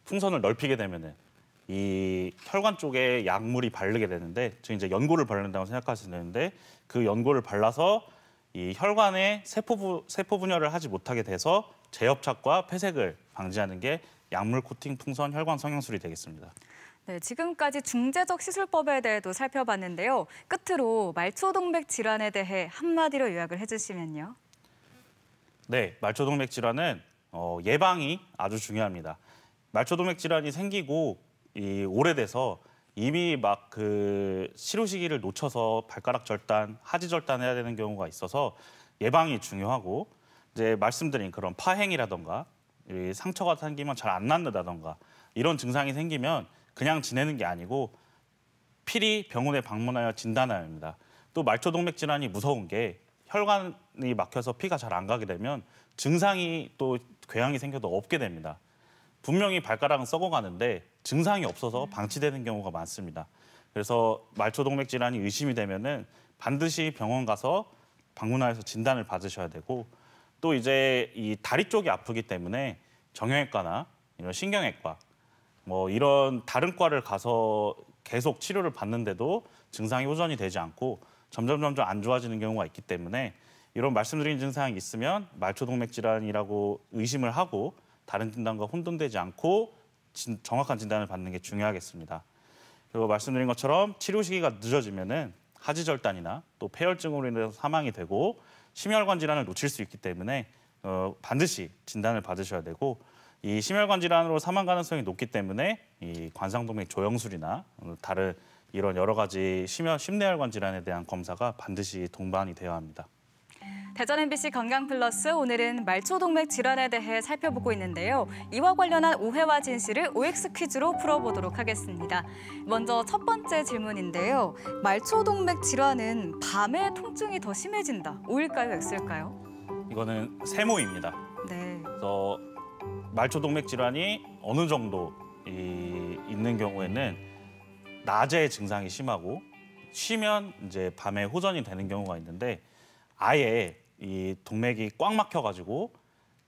풍선을 넓히게 되면은 이 혈관 쪽에 약물이 바르게 되는데, 즉 이제 연고를 바른다고 생각하시는데 그 연고를 발라서 이 혈관에 세포 분열을 하지 못하게 돼서 재협착과 폐색을 방지하는 게 약물 코팅 풍선 혈관 성형술이 되겠습니다.
네, 지금까지 중재적 시술법에 대해도 살펴봤는데요. 끝으로 말초동맥 질환에 대해 한마디로 요약을 해주시면요.
네, 말초동맥 질환은 예방이 아주 중요합니다. 말초동맥 질환이 생기고 오래돼서 이미 막 그 치료 시기를 놓쳐서 발가락 절단, 하지 절단해야 되는 경우가 있어서 예방이 중요하고, 이제 말씀드린 그런 파행이라던가 상처가 생기면 잘 안 낫는다던가 이런 증상이 생기면 그냥 지내는 게 아니고 필히 병원에 방문하여 진단해야 합니다. 또 말초동맥 질환이 무서운 게 혈관이 막혀서 피가 잘 안 가게 되면 증상이 또 궤양이 생겨도 없게 됩니다. 분명히 발가락은 썩어가는데 증상이 없어서 방치되는 경우가 많습니다. 그래서 말초동맥 질환이 의심이 되면은 반드시 병원 가서 방문하여서 진단을 받으셔야 되고, 또 이제 이 다리 쪽이 아프기 때문에 정형외과나 이런 신경외과 뭐 이런 다른 과를 가서 계속 치료를 받는데도 증상이 호전이 되지 않고 점점 안 좋아지는 경우가 있기 때문에 이런 말씀드린 증상이 있으면 말초동맥 질환이라고 의심을 하고 다른 진단과 혼돈되지 않고 정확한 진단을 받는 게 중요하겠습니다. 그리고 말씀드린 것처럼 치료 시기가 늦어지면은 하지절단이나 또 폐혈증으로 인해서 사망이 되고 심혈관 질환을 놓칠 수 있기 때문에 반드시 진단을 받으셔야 되고 이 심혈관 질환으로 사망 가능성이 높기 때문에 이 관상동맥 조영술이나 다른 이런 여러 가지 심내혈관 질환에 대한 검사가 반드시 동반이 되어야 합니다.
대전 MBC 건강플러스 오늘은 말초동맥 질환에 대해 살펴보고 있는데요. 이와 관련한 오해와 진실을 OX 퀴즈로 풀어보도록 하겠습니다. 먼저 첫 번째 질문인데요. 말초동맥 질환은 밤에 통증이 더 심해진다. O일까요, X일까요?
이거는 세모입니다.
네.
그래서 말초동맥 질환이 어느 정도 있는 경우에는 낮에 증상이 심하고 쉬면 이제 밤에 호전이 되는 경우가 있는데 아예 이 동맥이 꽉 막혀가지고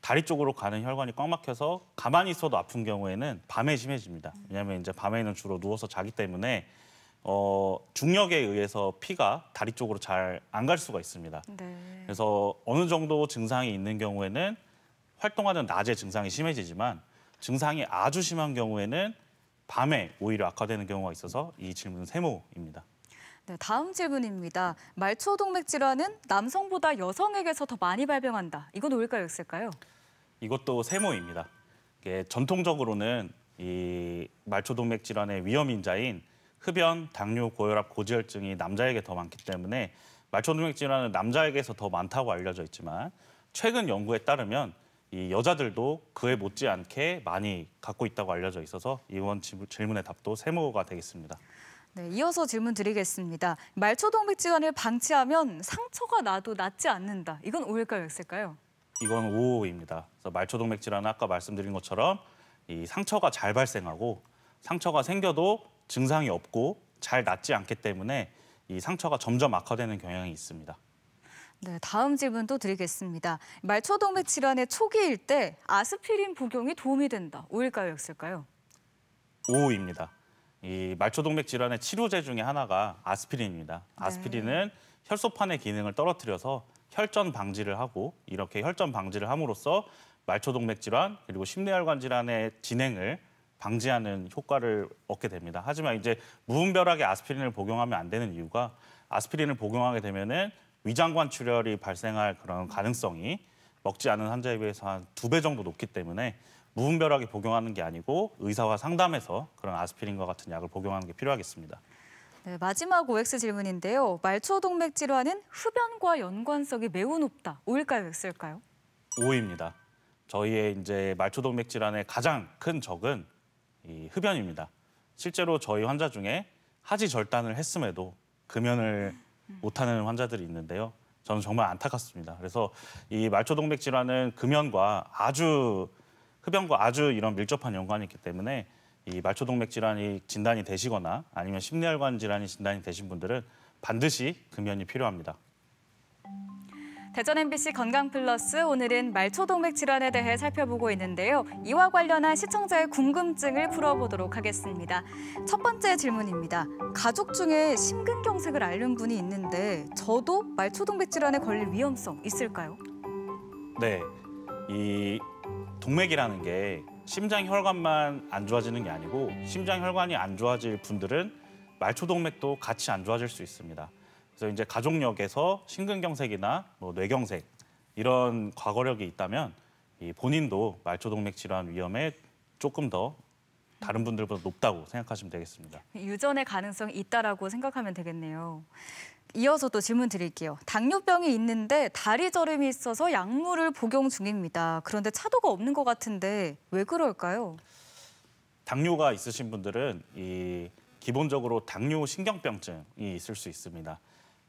다리 쪽으로 가는 혈관이 꽉 막혀서 가만히 있어도 아픈 경우에는 밤에 심해집니다. 왜냐하면 이제 밤에는 주로 누워서 자기 때문에 중력에 의해서 피가 다리 쪽으로 잘 안 갈 수가 있습니다.
네.
그래서 어느 정도 증상이 있는 경우에는 활동하는 낮에 증상이 심해지지만 증상이 아주 심한 경우에는 밤에 오히려 악화되는 경우가 있어서 이 질문은 세모입니다.
네, 다음 질문입니다. 말초동맥 질환은 남성보다 여성에게서 더 많이 발병한다. 이건 O일까요, X일까요?
이것도 세모입니다. 이게 전통적으로는 이 말초동맥 질환의 위험 인자인 흡연, 당뇨, 고혈압, 고지혈증이 남자에게 더 많기 때문에 말초동맥 질환은 남자에게서 더 많다고 알려져 있지만 최근 연구에 따르면 이 여자들도 그에 못지않게 많이 갖고 있다고 알려져 있어서 이번 질문의 답도 세모가 되겠습니다.
네, 이어서 질문 드리겠습니다. 말초동맥 질환을 방치하면 상처가 나도 낫지 않는다. 이건 O일까요, X일까요?
이건 O입니다. 그래서 말초동맥 질환은 아까 말씀드린 것처럼 이 상처가 잘 발생하고 상처가 생겨도 증상이 없고 잘 낫지 않기 때문에 이 상처가 점점 악화되는 경향이 있습니다.
네, 다음 질문도 드리겠습니다. 말초동맥 질환의 초기일 때 아스피린 복용이 도움이 된다. O일까요, X일까요?
O입니다. 이 말초동맥 질환의 치료제 중에 하나가 아스피린입니다. 아스피린은 혈소판의 기능을 떨어뜨려서 혈전 방지를 하고 이렇게 혈전 방지를 함으로써 말초동맥 질환 그리고 심내혈관 질환의 진행을 방지하는 효과를 얻게 됩니다. 하지만 이제 무분별하게 아스피린을 복용하면 안 되는 이유가 아스피린을 복용하게 되면은 위장관 출혈이 발생할 그런 가능성이 먹지 않은 환자에 비해서 한 2배 정도 높기 때문에 무분별하게 복용하는 게 아니고 의사와 상담해서 그런 아스피린과 같은 약을 복용하는 게 필요하겠습니다.
네, 마지막 OX 질문인데요. 말초동맥 질환은 흡연과 연관성이 매우 높다. O일까요, X일까요?
O입니다. 저희의 이제 말초동맥 질환의 가장 큰 적은 이 흡연입니다. 실제로 저희 환자 중에 하지 절단을 했음에도 금연을 못하는 환자들이 있는데요. 저는 정말 안타깝습니다. 그래서 이 말초동맥 질환은 흡연과 아주 이런 밀접한 연관이 있기 때문에 이 말초동맥 질환이 진단이 되시거나 아니면 심내혈관 질환이 진단이 되신 분들은 반드시 금연이 필요합니다.
대전 MBC 건강플러스 오늘은 말초동맥 질환에 대해 살펴보고 있는데요. 이와 관련한 시청자의 궁금증을 풀어보도록 하겠습니다. 첫 번째 질문입니다. 가족 중에 심근경색을 앓는 분이 있는데 저도 말초동맥 질환에 걸릴 위험성 있을까요?
네, 이 동맥이라는 게 심장 혈관만 안 좋아지는 게 아니고 심장 혈관이 안 좋아질 분들은 말초동맥도 같이 안 좋아질 수 있습니다. 그래서 이제 가족력에서 심근경색이나 뇌경색 이런 과거력이 있다면 이 본인도 말초동맥 질환 위험에 조금 더 다른 분들보다 높다고 생각하시면 되겠습니다.
유전의 가능성이 있다라고 생각하면 되겠네요. 이어서 또 질문 드릴게요. 당뇨병이 있는데 다리 저림이 있어서 약물을 복용 중입니다. 그런데 차도가 없는 것 같은데 왜 그럴까요?
당뇨가 있으신 분들은 기본적으로 당뇨 신경병증이 있을 수 있습니다.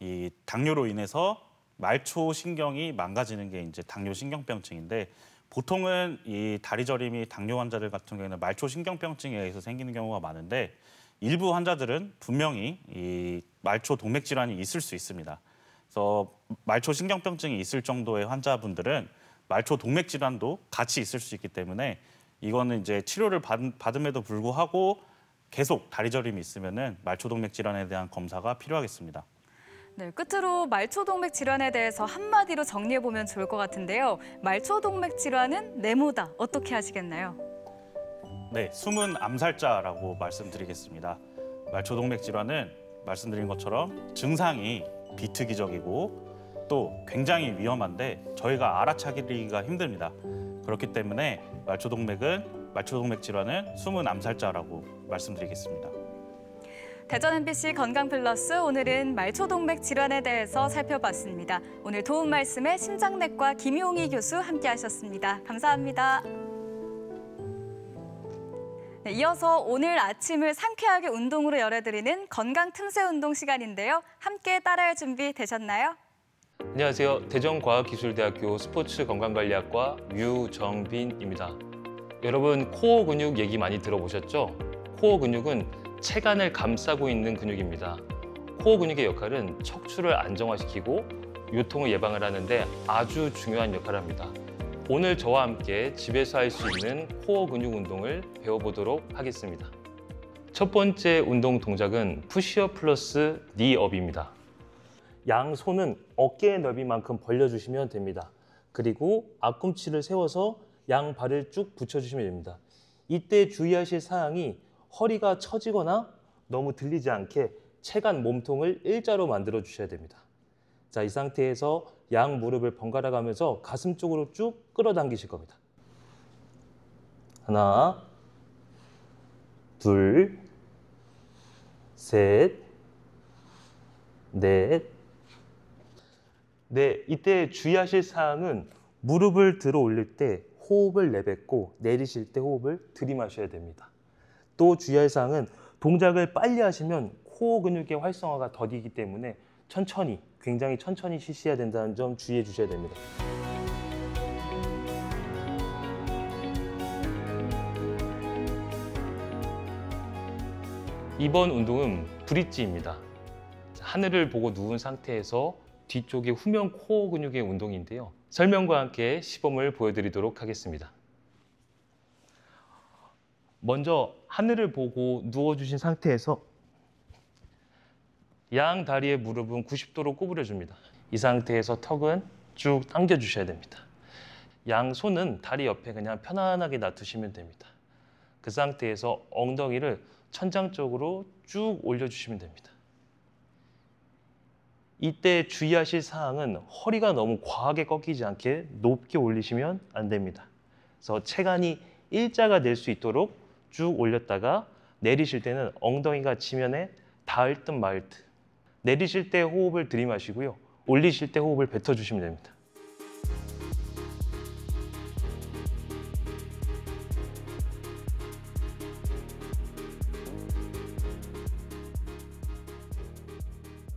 이 당뇨로 인해서 말초 신경이 망가지는 게 이제 당뇨 신경병증인데 보통은 이 다리 저림이 당뇨 환자들 같은 경우에는 말초 신경병증에 의해서 생기는 경우가 많은데 일부 환자들은 분명히 이 말초 동맥 질환이 있을 수 있습니다. 그래서 말초 신경병증이 있을 정도의 환자분들은 말초 동맥 질환도 같이 있을 수 있기 때문에 이거는 이제 치료를 받음에도 불구하고 계속 다리 저림이 있으면은 말초 동맥 질환에 대한 검사가 필요하겠습니다.
네, 끝으로 말초동맥 질환에 대해서 한마디로 정리해보면 좋을 것 같은데요. 말초동맥 질환은 네모다. 어떻게 하시겠나요?
네, 숨은 암살자라고 말씀드리겠습니다. 말초동맥 질환은 말씀드린 것처럼 증상이 비특이적이고 또 굉장히 위험한데 저희가 알아차리기가 힘듭니다. 그렇기 때문에 말초동맥 질환은 숨은 암살자라고 말씀드리겠습니다.
대전 MBC 건강플러스 오늘은 말초동맥 질환에 대해서 살펴봤습니다. 오늘 도움 말씀에 심장내과 김용희 교수 함께하셨습니다. 감사합니다. 네, 이어서 오늘 아침을 상쾌하게 운동으로 열어드리는 건강 틈새 운동 시간인데요. 함께 따라할 준비 되셨나요?
안녕하세요. 대전과학기술대학교 스포츠건강관리학과 유정빈입니다. 여러분 코어 근육 얘기 많이 들어보셨죠? 코어 근육은 체간을 감싸고 있는 근육입니다. 코어 근육의 역할은 척추를 안정화시키고 요통을 예방을 하는데 아주 중요한 역할을 합니다. 오늘 저와 함께 집에서 할 수 있는 코어 근육 운동을 배워보도록 하겠습니다. 첫 번째 운동 동작은 푸시업 플러스 니업입니다. 양손은 어깨 넓이만큼 벌려주시면 됩니다. 그리고 앞꿈치를 세워서 양발을 쭉 붙여주시면 됩니다. 이때 주의하실 사항이 허리가 처지거나 너무 들리지 않게 체간 몸통을 일자로 만들어 주셔야 됩니다. 자, 이 상태에서 양 무릎을 번갈아 가면서 가슴 쪽으로 쭉 끌어당기실 겁니다. 하나, 둘, 셋, 넷. 네, 이때 주의하실 사항은 무릎을 들어 올릴 때 호흡을 내뱉고 내리실 때 호흡을 들이마셔야 됩니다. 또 주의할 사항은 동작을 빨리 하시면 코어 근육의 활성화가 더디기 때문에 천천히, 굉장히 천천히 실시해야 된다는 점 주의해 주셔야 됩니다. 이번 운동은 브릿지입니다. 하늘을 보고 누운 상태에서 뒤쪽에 후면 코어 근육의 운동인데요. 설명과 함께 시범을 보여드리도록 하겠습니다. 먼저 하늘을 보고 누워주신 상태에서 양 다리의 무릎은 90도로 구부려줍니다. 이 상태에서 턱은 쭉 당겨주셔야 됩니다. 양 손은 다리 옆에 그냥 편안하게 놔두시면 됩니다. 그 상태에서 엉덩이를 천장 쪽으로 쭉 올려주시면 됩니다. 이때 주의하실 사항은 허리가 너무 과하게 꺾이지 않게 높게 올리시면 안 됩니다. 그래서 체간이 일자가 될 수 있도록 쭉 올렸다가 내리실 때는 엉덩이가 지면에 닿을 듯 말 듯. 내리실 때 호흡을 들이마시고요. 올리실 때 호흡을 뱉어주시면 됩니다.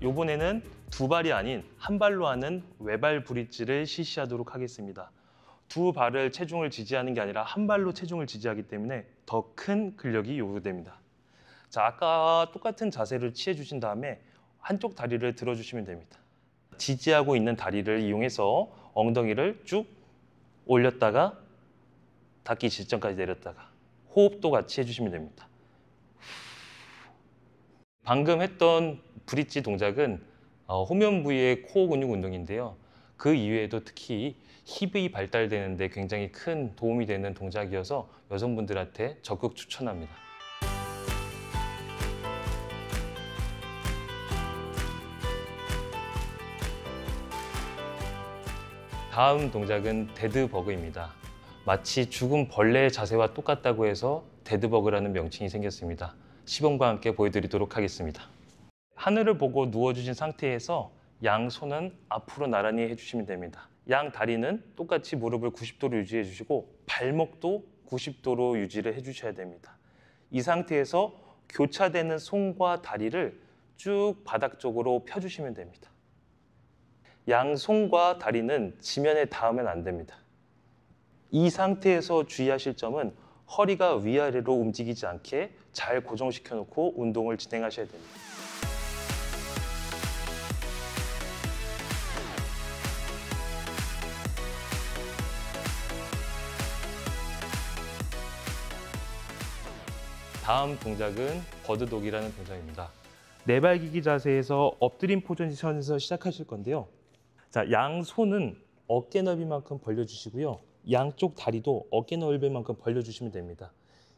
이번에는 두 발이 아닌 한 발로 하는 외발 브릿지를 실시하도록 하겠습니다. 두 발을 체중을 지지하는 게 아니라 한 발로 체중을 지지하기 때문에 더 큰 근력이 요구됩니다. 자, 아까 똑같은 자세를 취해 주신 다음에 한쪽 다리를 들어주시면 됩니다. 지지하고 있는 다리를 이용해서 엉덩이를 쭉 올렸다가 닿기 직전까지 내렸다가 호흡도 같이 해주시면 됩니다. 방금 했던 브릿지 동작은 후면 부위의 코어 근육 운동인데요. 그 이외에도 특히 힙이 발달되는 데 굉장히 큰 도움이 되는 동작이어서 여성분들한테 적극 추천합니다. 다음 동작은 데드버그입니다. 마치 죽은 벌레의 자세와 똑같다고 해서 데드버그라는 명칭이 생겼습니다. 시범과 함께 보여드리도록 하겠습니다. 하늘을 보고 누워주신 상태에서 양 손은 앞으로 나란히 해주시면 됩니다. 양 다리는 똑같이 무릎을 90도로 유지해 주시고 발목도 90도로 유지를 해주셔야 됩니다. 이 상태에서 교차되는 손과 다리를 쭉 바닥 쪽으로 펴주시면 됩니다. 양 손과 다리는 지면에 닿으면 안 됩니다. 이 상태에서 주의하실 점은 허리가 위아래로 움직이지 않게 잘 고정시켜 놓고 운동을 진행하셔야 됩니다. 다음 동작은 버드독이라는 동작입니다. 내발기기 자세에서 엎드린 포지션에서 시작하실 건데요. 자, 양손은 어깨 너비만큼 벌려주시고요. 양쪽 다리도 어깨 넓이만큼 벌려주시면 됩니다.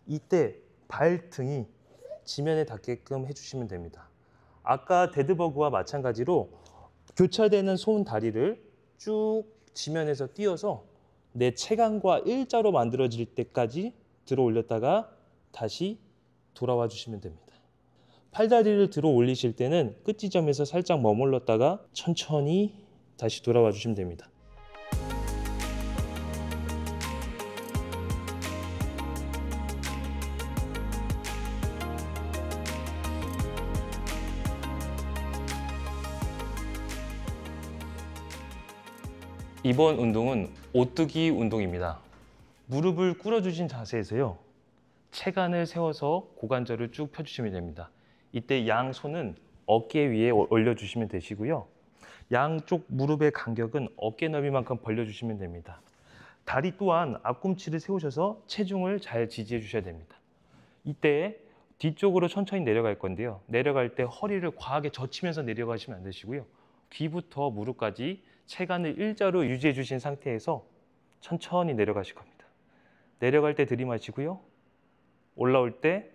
이때 발등이 지면에 닿게끔 해주시면 됩니다. 아까 데드버그와 마찬가지로 교차되는 손 다리를 쭉 지면에서 띄어서 내 체간과 일자로 만들어질 때까지 들어 올렸다가 다시 돌아와 주시면 됩니다. 팔다리를 들어 올리실 때는 끝 지점에서 살짝 머물렀다가 천천히 다시 돌아와 주시면 됩니다. 이번 운동은 오뜨기 운동입니다. 무릎을 꿇어주신 자세에서요. 체간을 세워서 고관절을 쭉 펴주시면 됩니다. 이때 양손은 어깨 위에 올려주시면 되시고요. 양쪽 무릎의 간격은 어깨 너비만큼 벌려주시면 됩니다. 다리 또한 앞꿈치를 세우셔서 체중을 잘 지지해 주셔야 됩니다. 이때 뒤쪽으로 천천히 내려갈 건데요. 내려갈 때 허리를 과하게 젖히면서 내려가시면 안 되시고요. 귀부터 무릎까지 체간을 일자로 유지해 주신 상태에서 천천히 내려가실 겁니다. 내려갈 때 들이마시고요. 올라올 때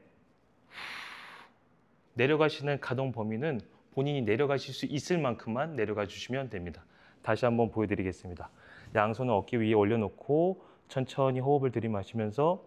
내려가시는 가동 범위는 본인이 내려가실 수 있을 만큼만 내려가 주시면 됩니다. 다시 한번 보여드리겠습니다. 양손을 어깨 위에 올려놓고 천천히 호흡을 들이마시면서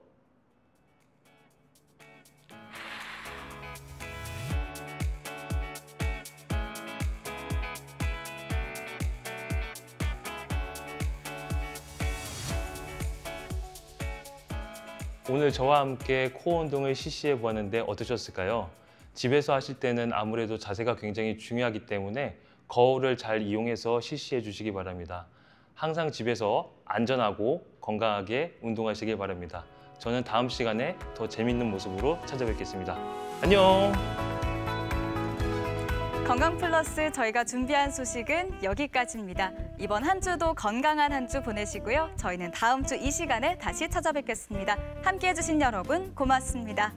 오늘 저와 함께 코어 운동을 실시해 보았는데 어떠셨을까요? 집에서 하실 때는 아무래도 자세가 굉장히 중요하기 때문에 거울을 잘 이용해서 실시해 주시기 바랍니다. 항상 집에서 안전하고 건강하게 운동하시길 바랍니다. 저는 다음 시간에 더 재밌는 모습으로 찾아뵙겠습니다. 안녕!
건강플러스 저희가 준비한 소식은 여기까지입니다. 이번 한 주도 건강한 한 주 보내시고요. 저희는 다음 주 이 시간에 다시 찾아뵙겠습니다. 함께해 주신 여러분 고맙습니다.